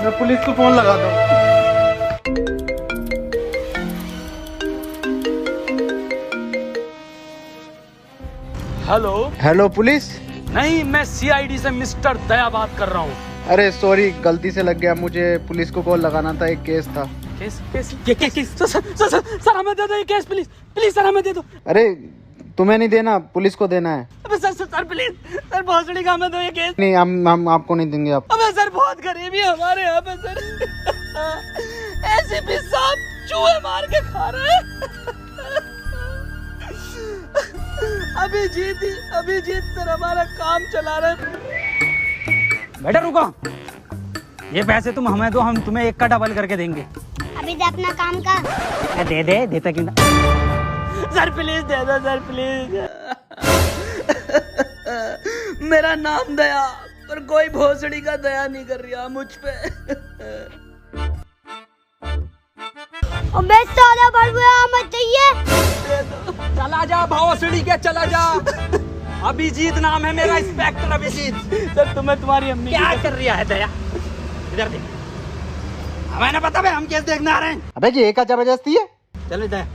मैं पुलिस को फोन लगाता हूँ। हेलो। Hello police. नहीं, मैं सीआईडी से मिस्टर दया बात कर रहा हूँ। अरे सॉरी, गलती से लग गया, मुझे पुलिस को कॉल लगाना था, एक केस था। केस? ये केस? सर हमें दे दो ये केस, प्लीज प्लीज सर हमें दे दो। अरे तुम्हें नहीं देना, पुलिस को देना है। अबे सर प्लीज सर, भोसड़ी का हमें दो ये केस। नहीं, हम आपको नहीं देंगे। आप अबे सर, बहुत गरीबी है हमारे यहाँ पे सर। एसीपी साहब चूहे मार के खा रहे हैं। अभिजीत सर हमारा काम चला रहे। बेटा रुको, ये पैसे तुम हमें दो, हम तुम्हें एक का डबल करके देंगे। अभी दे अपना काम का। दे देता क्यों ना। सर प्लीज दे दो सर, प्लीज। मेरा नाम दया, पर कोई भोसड़ी का दया नहीं कर रहा मुझ पे। अबे साला बड़बड़ा मत चाहिए। चला जा भोसड़ी के, चला जा। अभिजीत नाम है मेरा, इंस्पेक्टर अभिजीत। सर तुम्हें तुम्हारी अम्मी क्या कर रही है दया? इधर देख, हमें ना पता भाई, हम केस देखने आ रहे हैं। अबे जी, एक का जबरदस्ती है। चलो दया।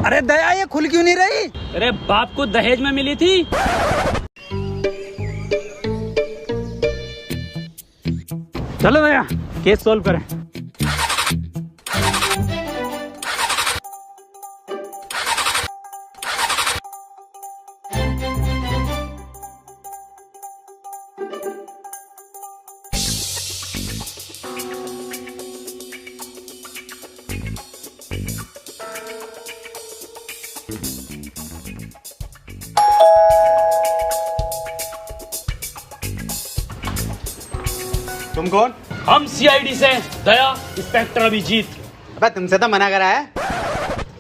अरे दया, ये खुल क्यों नहीं रही? अरे बाप को दहेज में मिली थी। चलो दया, केस सॉल्व करें। तुम कौन? हम सीआईडी से दया, इंस्पेक्टर अभिजीत। अबे तुमसे तो मना करा है।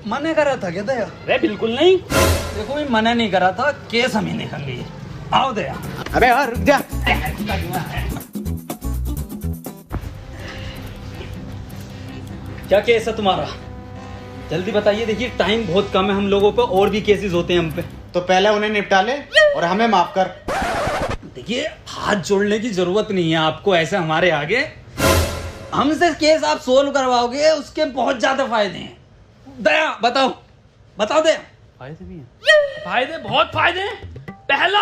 मना करा था क्या दया? अरे बिल्कुल नहीं, देखो मैं मना नहीं करा था, केस हम ही देखेंगे। आओ दया। अबे यार रुक जा। क्या केस है तुम्हारा? जल्दी बताइए, देखिए टाइम बहुत कम है हम लोगों पे, और भी केसेस होते हैं हम पे। तो पहले उन्हें निपटा ले और हमें माफ कर। देखिए, हाथ जोड़ने की जरूरत नहीं है आपको ऐसे हमारे आगे। हमसे केस आप सोल्व करवाओगे, उसके बहुत ज्यादा फायदे हैं। दया बताओ दया। फायदे भी हैं? फायदे, बहुत फायदे हैं। पहला,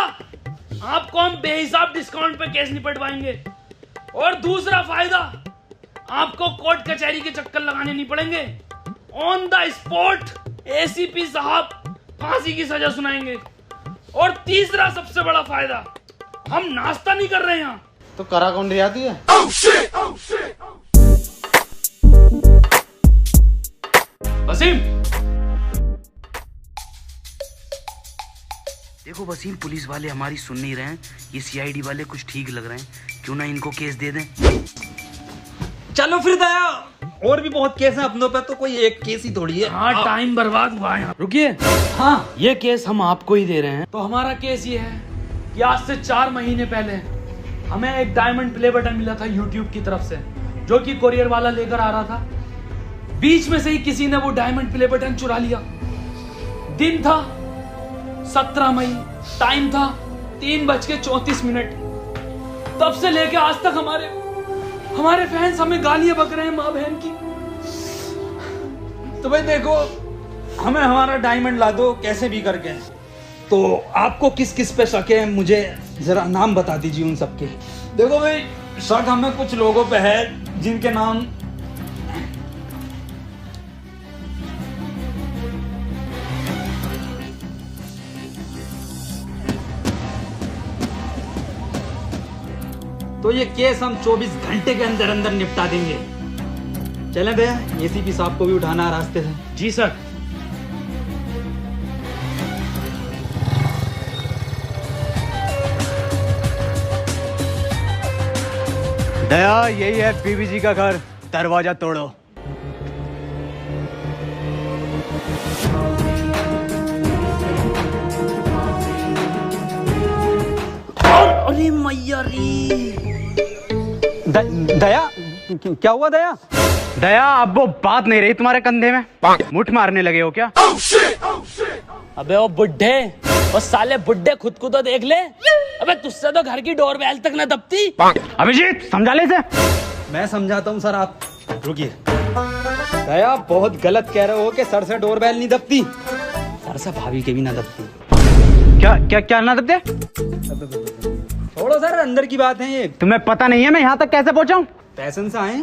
आपको हम बेहिसाब डिस्काउंट पे केस निपटवाएंगे। और दूसरा फायदा, आपको कोर्ट कचहरी के चक्कर लगाने नहीं पड़ेंगे। ऑन द स्पॉट एसीपी साहब फांसी की सजा सुनाएंगे। और तीसरा सबसे बड़ा फायदा, हम नाश्ता नहीं कर रहे हैं यहाँ। तो करा कौन रियाती है? वसीम, देखो वसीम, पुलिस वाले हमारी सुन नहीं रहे हैं, ये सीआईडी वाले कुछ ठीक लग रहे हैं, क्यों ना इनको केस दे दें। चलो फिर दया, और भी बहुत केस हैं अपनों पे, तो कोई एक केस ही थोड़ी है। हाँ, टाइम बर्बाद हुआ है। रुकिए, हाँ ये केस हम आपको ही दे रहे हैं। तो हमारा केस ये है कि आज से 4 महीने पहले हमें एक डायमंड प्ले बटन मिला था यूट्यूब की तरफ से, जो कि कोरियर वाला लेकर आ रहा था। बीच में से ही किसी ने वो डायमंड प्ले बटन चुरा लिया। दिन था 17 मई, टाइम था 3:34। तब से लेके आज तक हमारे फैंस हमें गालियां बक रहे हैं माँ बहन की। तो भाई देखो, हमें हमारा डायमंड ला दो कैसे भी करके। तो आपको किस किस पे शक है, मुझे जरा नाम बता दीजिए उन सबके। देखो भाई, शक हमें कुछ लोगों पे है जिनके नाम तो ये केस हम 24 घंटे के अंदर अंदर निपटा देंगे। चलें भैया, एसीपी साहब को भी उठाना है रास्ते से। जी सर। दया, यही है बीबी जी का घर, दरवाजा तोड़ो। अरे मैया रे। दया, क्या हुआ दया? दया अब वो बात नहीं रही तुम्हारे कंधे में, मुठ मारने लगे हो क्या? अबे वो बुड्ढे, वो साले बुड्ढे खुद को तो देख ले। अबे तुझसे तो घर की डोरबेल तक न दबती। अभिजीत समझा ले इसे। मैं समझाता हूँ सर, आप रुकिए। दया बहुत गलत कह रहे हो कि सर से डोरबेल नहीं दबती, सर से भाभी के भी ना दबती। क्या क्या क्या ना दबते? छोड़ो सर, अंदर की बात है ये। तुम्हें पता नहीं है मैं यहाँ तक कैसे पहुँचा हूँ? पैशन से आए।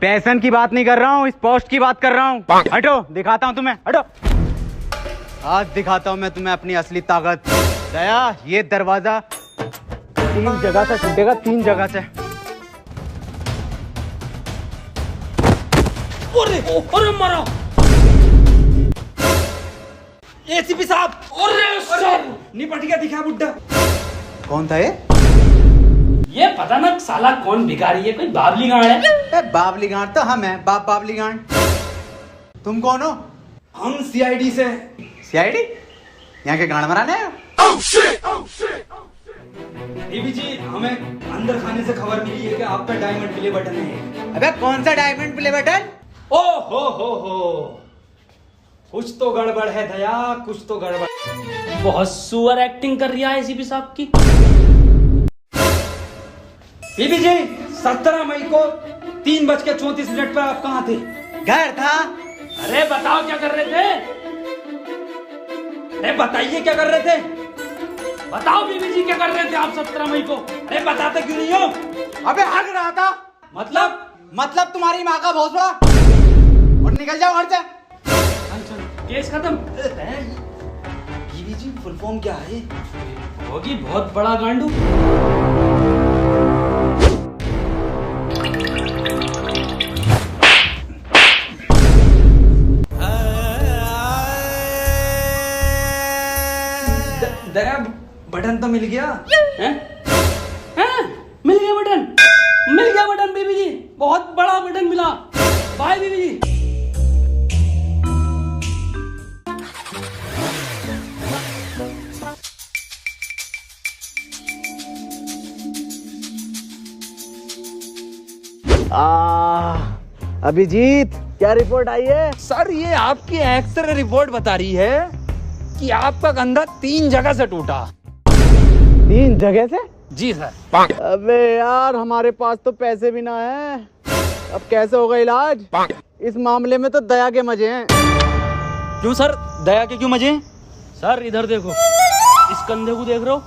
पैसन की बात नहीं कर रहा हूँ, इस पोस्ट की बात कर रहा हूँ। हटो, दिखाता हूँ तुम्हें, हटो। आज दिखाता हूँ मैं तुम्हें अपनी असली ताकत। दया ये दरवाजा 3 जगह से टूटेगा, 3 जगह से। अरे मारा एसीपी साहब। निपट गया, दिखा बुड्ढा। कौन था ये? ये पता ना साला कौन भिखारी है, कोई बाबली गाड़ है। बाबली गांड तो हम हैं, बाबली गांड। तुम कौन हो? हम सीआईडी से। सीआईडी? यहाँ के गांड मराने आए हो? बीबी जी, हमें अंदर खाने से खबर मिली है कि आप पे डायमंड प्ले बटन है। अबे कौन सा डायमंड प्ले बटन? ओ हो, कुछ तो गड़बड़ है दया, कुछ तो गड़बड़। बहुत सुअर एक्टिंग कर रही है एसीपी साहब की। बीबी जी, 17 मई को 3:34 पर आप कहाँ थे? घर था। अरे बताओ क्या कर रहे थे? अरे बताइए क्या कर रहे थे? बताओ बीबी जी क्या कर रहे थे आप 17 मई को? अरे बताते क्यों नहीं हो? अबे हग रहा था। मतलब तुम्हारी माँ का भोसड़ा। और निकल जाओ घर से। केस खत्म। बीबी जी, फुल फॉर्म क्या है? होगी बहुत बड़ा गांडू। दया बटन तो मिल गया। हैं? हैं? मिल गया बटन, मिल गया बटन बीबी जी, बहुत बड़ा बटन मिला। बाय बीबी जी। अभिजीत क्या रिपोर्ट आई है? सर ये आपकी एक्सरे रिपोर्ट बता रही है कि आपका कंधा 3 जगह से टूटा। 3 जगह से? जी सर। अबे यार हमारे पास तो पैसे भी ना है, अब कैसे होगा इलाज? इस मामले में तो दया के मजे हैं। क्यों सर, दया के क्यों मजे हैं? सर इधर देखो, इस कंधे को देख रहे हो?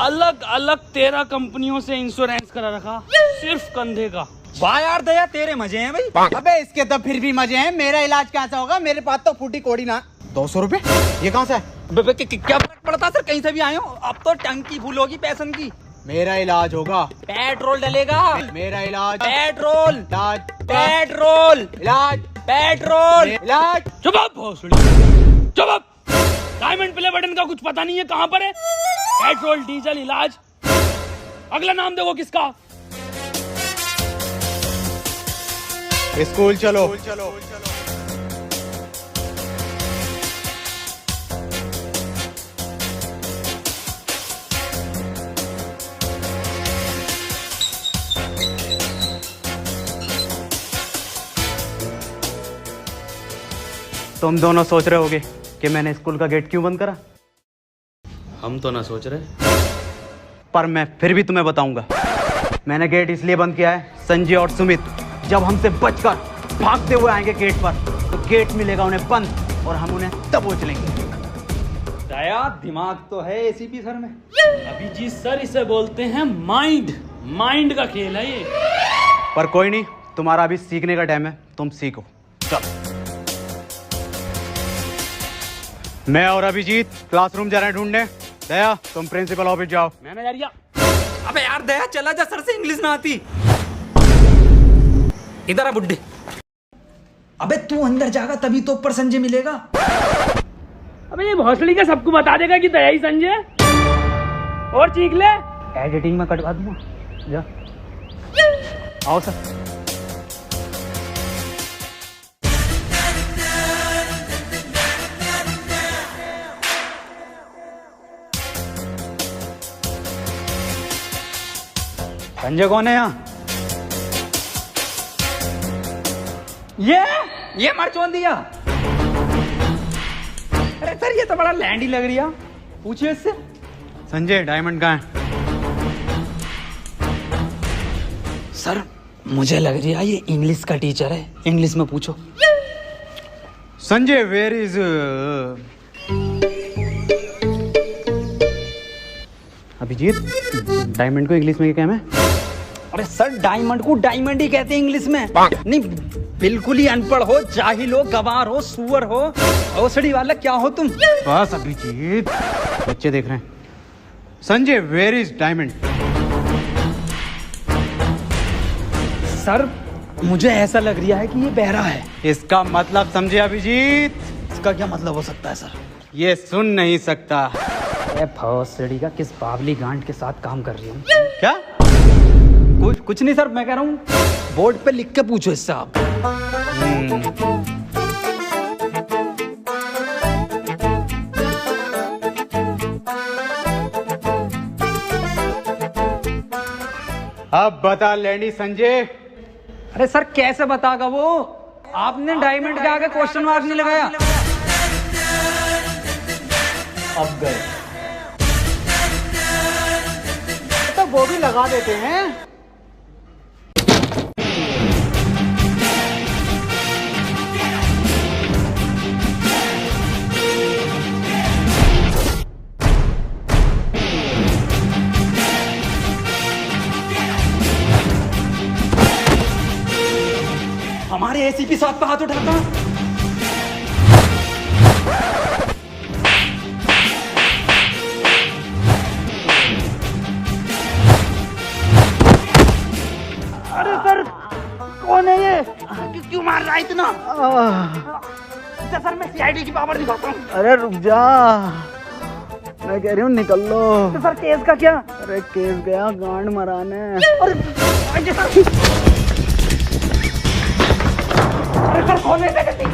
अलग अलग 13 कंपनियों से इंश्योरेंस करा रखा, सिर्फ कंधे का। वाह यार दया, तेरे मजे हैं भाई। अबे इसके तो फिर भी मजे हैं, मेरा इलाज कैसा होगा? मेरे पास तो फूटी कोड़ी ना। 200 रुपए? ये कहाँ से है? क्या फर्क पड़ता सर, कहीं से भी आए हो। अब तो टंकी फूल होगी पैसन की। मेरा इलाज होगा। पेट्रोल डलेगा। मेरा इलाज। पेट्रोल इलाज। पेट्रोल इलाज। पेट्रोल इलाज। चुप आप भोसड़ी, चुप आप। डायमंड प्ले बटन का कुछ पता नहीं है कहाँ पर है? पेट्रोल डीजल इलाज। अगला नाम देखो किसका? स्कूल चलो। तुम दोनों सोच रहे होगे कि मैंने स्कूल का गेट क्यों बंद करा, हम तो ना सोच रहे। पर मैं फिर भी तुम्हें बताऊंगा। मैंने गेट इसलिए बंद किया है, संजय और सुमित जब हमसे बचकर भागते हुए आएंगे गेट पर, तो गेट मिलेगा उन्हें बंद और हम उन्हें दबोच लेंगे। दया दिमाग तो है एसीपी सर में। अभिजीत सर इसे बोलते हैं माइंड, माइंड का खेल है ये। पर कोई नहीं, तुम्हारा अभी सीखने का टाइम है, तुम सीखो। चलो मैं और अभिजीत क्लासरूम जा रहे हैं ढूंढने। दया तुम प्रिंसिपल ऑफिस जाओ। मैनेजरिया। अबे यार दया चला जा, सर से इंग्लिश ना आती। इधर आ बुड्ढे। अबे तू अंदर जाएगा तभी तो ऊपर संजय मिलेगा। अबे ये भोसड़ी का सबको बता देगा कि दया ही संजय। और चीख ले। एडिटिंग में कटवा दूंगा। जा आओ सर। संजय कौन है यहाँ? ये मरचोन दिया। अरे सर ये तो बड़ा लैंड ही लग रही है, पूछिए इससे। संजय डायमंड कहाँ है? सर मुझे लग रही है ये इंग्लिश का टीचर है, इंग्लिश में पूछो। Sanjay where is Abhijit, diamond को इंग्लिश में क्या है? अरे सर डायमंड को डायमंड ही कहते हैं इंग्लिश में। नहीं बिल्कुल ही अनपढ़ हो, जाहिल हो, गवार हो, सुअर हो, औसड़ी वाला क्या हो तुम? बस अभिजीत, बच्चे देख रहे हैं। Sanjay where is diamond? Sir मुझे ऐसा लग रहा है कि ये बहरा है। इसका मतलब समझे अभिजीत? इसका क्या मतलब हो सकता है सर? ये सुन नहीं सकता। भौसड़ी का किस बावली गांड के साथ काम कर रही हूँ? क्या? कुछ नहीं सर, मैं कह रहा हूँ बोर्ड पे लिख के पूछो इससे आप। अब बता लैंडी संजय। अरे सर कैसे बतागा वो? आपने डायमंड के आगे क्वेश्चन मार्क नहीं लगाया। अब गए तो वो भी लगा देते हैं। हमारे एसीपी साहब पे हाथ उठाता। अरे सर कौन है ये? क्यों मार रहा है इतना? सर मैं सीआईडी की पावर दिखाता हूँ। अरे रुक जा, मैं कह रही हूँ निकल लो। तो सर केस का क्या? अरे केस गया गांड मराने। अरे सर खोलने से गलती।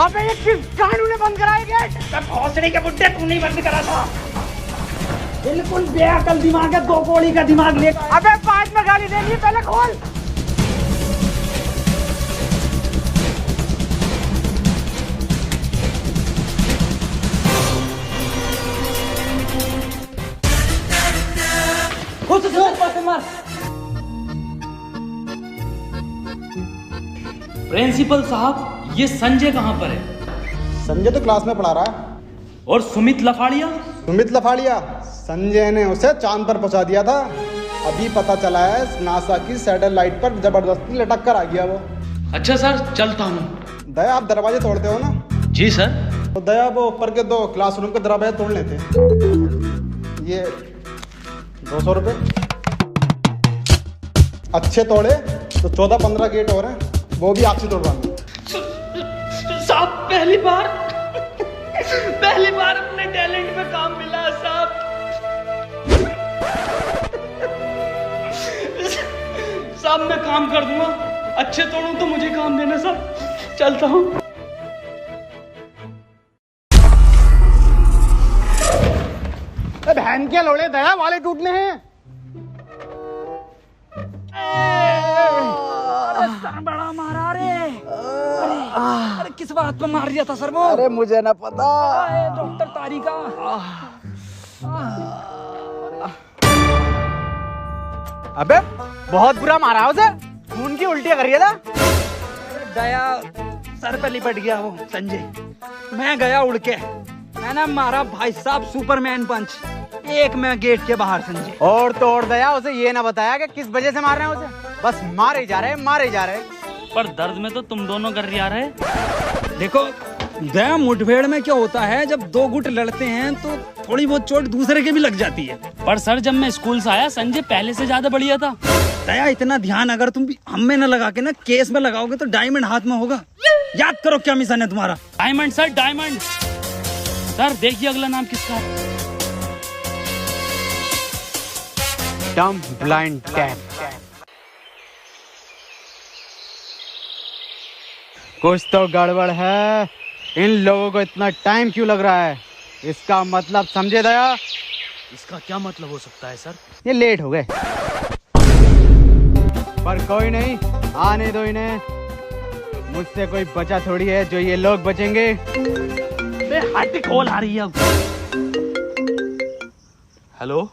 अबे ये किस गांड ने बंद कराया गेट? सर भौसड़ी के बुड्ढे तू नहीं बंद करा था। बिल्कुल बेअकल दिमाग है, 2 कौड़ी का दिमाग ले। अबे बाद में गाली देनी है, पहले खोल। प्रिंसिपल साहब, ये संजय कहाँ पर है? संजय तो क्लास में पढ़ा रहा है। और सुमित लफाड़िया? सुमित लफाड़िया, संजय ने उसे चांद पर पहुंचा दिया था। अभी पता चला है नासा की सैटेलाइट पर जबरदस्ती लटक कर आ गया वो। अच्छा सर, चलता हूँ। दया आप दरवाजे तोड़ते हो ना? जी सर। तो दया वो ऊपर के 2 क्लासरूम के दरवाजे तोड़ लेते। ये 200 रुपये अच्छे तोड़े तो 14-15 गेट और हैं, वो भी आपसे तोड़वाएंगे। साहब पहली बार अपने टैलेंट पे काम मिला साहब। साहब मैं काम कर दूंगा, अच्छे तोड़ूं तो मुझे काम देना साहब। चलता हूँ। बहन के लोड़े दया वाले टूटने हैं। सर बड़ा मारा रे। अरे किस बात पे मार दिया था सर वो? अरे मुझे ना पता। डॉक्टर तारिका। अबे बहुत बुरा मारा है उसे, खून की उल्टियां कर रही था। दया सर पे लिपट गया वो संजय। मैं गया उड़ के, मैंने मारा भाई साहब सुपरमैन पंच, एक में गेट के बाहर संजय। और तो और दया उसे ये ना बताया कि किस वजह से मार रहे हैं उसे, बस मारे जा रहे हैं। पर दर्द में तो तुम दोनों कर रहे। देखो दया, मुठभेड़ में क्या होता है, जब 2 गुट लड़ते हैं तो थोड़ी बहुत चोट दूसरे के भी लग जाती है। पर सर जब मैं स्कूल से आया, संजय पहले से ज्यादा बढ़िया था। दया इतना ध्यान अगर तुम भी हम में न लगा के ना केस में लगाओगे तो डायमंड हाथ में होगा। याद करो क्या मिशन है तुम्हारा। Diamond sir, diamond. सर देखिए अगला नाम किसका है। डम ब्लाइंड कैट। कुछ तो गड़बड़ है, इन लोगों को इतना टाइम क्यों लग रहा है? इसका मतलब समझे दया? इसका क्या मतलब हो सकता है सर? ये लेट हो गए, पर कोई नहीं, आने दो इन्हें। मुझसे कोई बचा थोड़ी है जो ये लोग बचेंगे। बे हट, कॉल आ रही है अब। हेलो,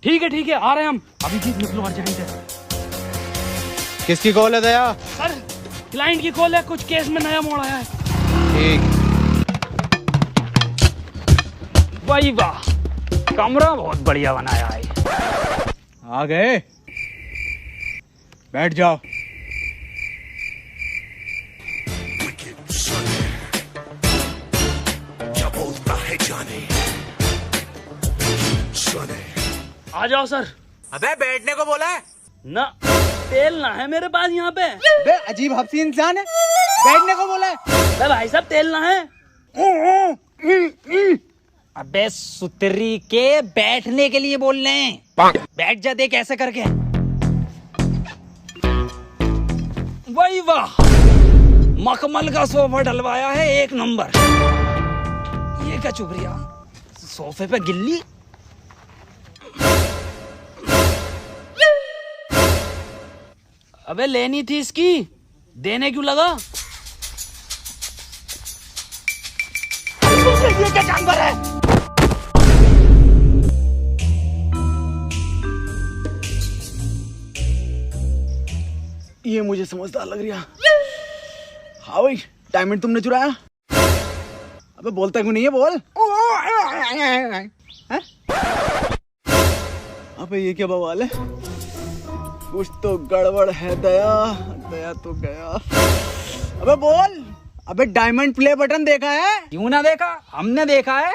ठीक है आ रहे हैं हम अभी। 20 मिनट और जाएंगे। किसकी कॉल है दया? सर क्लाइंट की कॉल है, कुछ केस में नया मोड़ आया है। ठीक। वाह वाह, कमरा बहुत बढ़िया बनाया है। आ गए, बैठ जाओ। आ जाओ सर। अबे बैठने को बोला है ना, तेल ना है मेरे पास यहाँ पे। बे अजीब हफ्सी इंसान है, बैठने को बोला है। अबे भाई साहब तेल ना है। अबे सुतरी के बैठने के लिए बोल रहे हैं। बैठ जा, देख ऐसे करके। वही वाह, मखमल का सोफा डलवाया है, 1 नंबर। ये क्या चुप रही, सोफे पे गिल्ली। अबे लेनी थी इसकी, देने क्यों लगा? ये क्या जानवर है? ये मुझे समझदार लग रहा। हाँ भाई, डायमंड तुमने चुराया? अबे बोलता क्यों नहीं है, बोल। हैं? अबे ये क्या बवाल है? कुछ तो गड़बड़ है दया। दया तो गया। अबे बोल। अबे डायमंड प्ले बटन देखा है? क्यों ना देखा, हमने देखा है।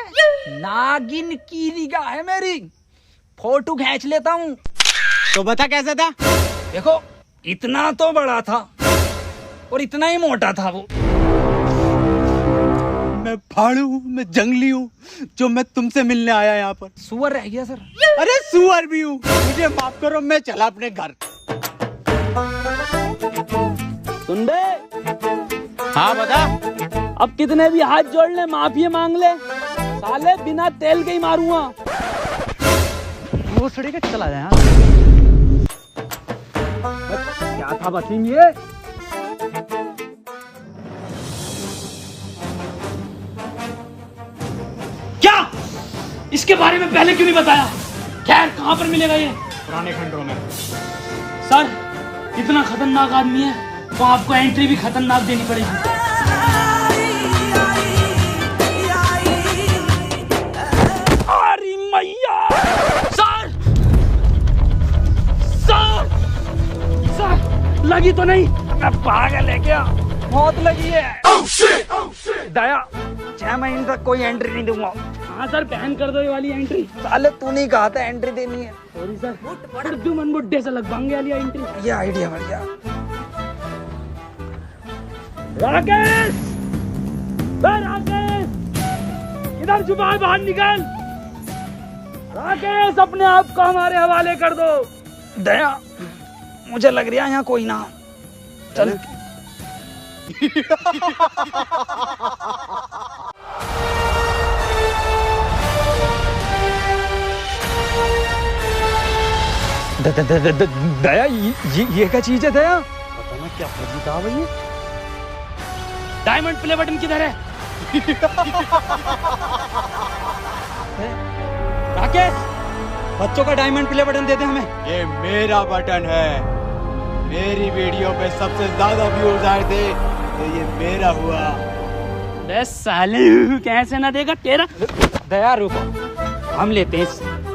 नागिन की निगाह है मेरी, फोटो खींच लेता हूँ। तो बता कैसा था? देखो, इतना तो बड़ा था और इतना ही मोटा था वो। मैं फाड़ू हूँ, मैं जंगली हूँ, जो मैं तुमसे मिलने आया यहाँ पर। सुअर रह गया सर। अरे सुअर भी हूँ, मुझे माफ करो, मैं चला अपने घर। सुन बे, हाँ बता। अब कितने भी हाथ जोड़ ले, माफी मांग ले, साले बिना तेल के ही मारूंगा। वो सड़ी के चला जाए। क्या था वसीम ये? क्या? इसके बारे में पहले क्यों नहीं बताया? खैर, कहां पर मिलेगा ये? पुराने खंडों में। सर, इतना खतरनाक आदमी है तो आपको एंट्री भी खतरनाक देनी पड़ेगी। अरे मैया! सर! सर! सर! लगी तो नहीं? मैं पागल है क्या? मौत लगी है। दया, 6 महीने तक कोई एंट्री नहीं दूंगा। हाँ सर, बैन कर दो ये वाली एंट्री। साले तू नहीं कहा था एंट्री देनी है। सॉरी सर, उर्दू मन बुड्ढे से लगवाएंगे वाली एंट्री। ये आइडिया बढ़िया। राकेश! राकेश! इधर छुपा है, बाहर निकल। राकेश, अपने आप को हमारे हवाले कर दो। दया, मुझे लग रहा है यहाँ कोई ना। चल। दया, ये क्या चीज है दया? पता ना क्या फर्जी कहा भाई। डायमंड प्ले बटन किधर है? राकेश, बच्चों का डायमंड प्ले बटन दे दे हमें। ये मेरा बटन है। मेरी वीडियो पे सबसे ज्यादा व्यूज आए थे तो ये मेरा हुआ। बे साले, कैसे ना देगा तेरा? दया रुको, हम लेते हैं।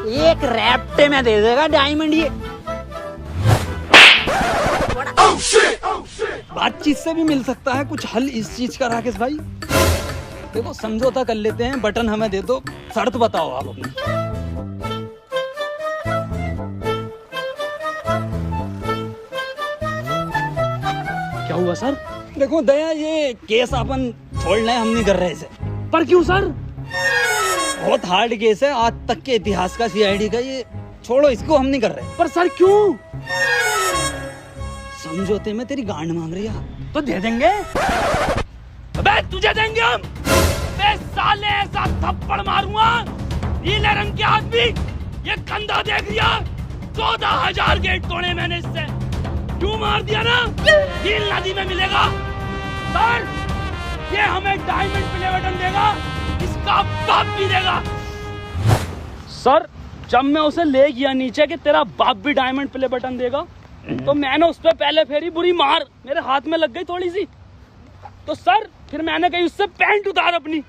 एक रैप्टे में दे देगा डायमंड ये। बातचीत से भी मिल सकता है कुछ हल इस चीज का। राकेश भाई देखो, समझौता कर लेते हैं, बटन हमें दे दो, शर्त बताओ आप अपनी। क्या हुआ सर? देखो दया, ये केस अपन छोड़ रहे, हम नहीं कर रहे इसे। पर क्यों सर? बहुत हार्ड केस है, आज तक के इतिहास का सीआईडी का। ये छोड़ो, इसको हम नहीं कर रहे। पर सर क्यों? समझौते में तेरी गांड मांग रही है तो दे देंगे। अबे तुझे देंगे हम। अबे साले, ऐसा थप्पड़ मारूंगा, नीले रंग के आदमी, ये कंधा देख लिया? 14,000 गेट तोड़े मैंने इससे। टैटू मार दिया ना, दिल नदी में मिलेगा। सर, ये हमें डायमंड प्ले बटन देगा, इसका बाप भी देगा। सर, जब मैं उसे ले गया नीचे कि तेरा बाप भी डायमंड प्ले बटन देगा, तो मैंने उस पर पहले फेरी बुरी मार मेरे हाथ में लग गई थोड़ी सी। तो सर, फिर मैंने कही उससे पैंट उतार अपनी,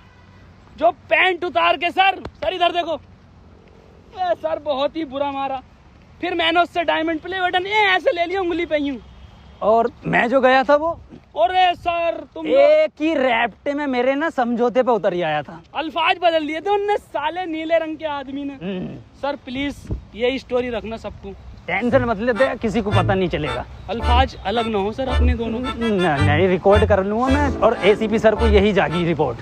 जो पैंट उतार के सर इधर देखो, सर बहुत ही बुरा मारा। फिर मैंने उससे डायमंड प्ले बटन ऐसे ले लिया उंगली पे यूं। और मैं जो गया था वो अरे सर, तुम एक ही रैप्टे में मेरे ना समझौते पे उतर ही आया था। अल्फाज बदल दिए थे उनने, साले नीले रंग के आदमी ने। सर प्लीज यही स्टोरी रखना सबको, टेंशन मत लेते, किसी को पता नहीं चलेगा। अल्फाज अलग ना हो सर अपने दोनों। नहीं, रिकॉर्ड कर लूंगा मैं, और एसीपी सर को यही जागी रिपोर्ट।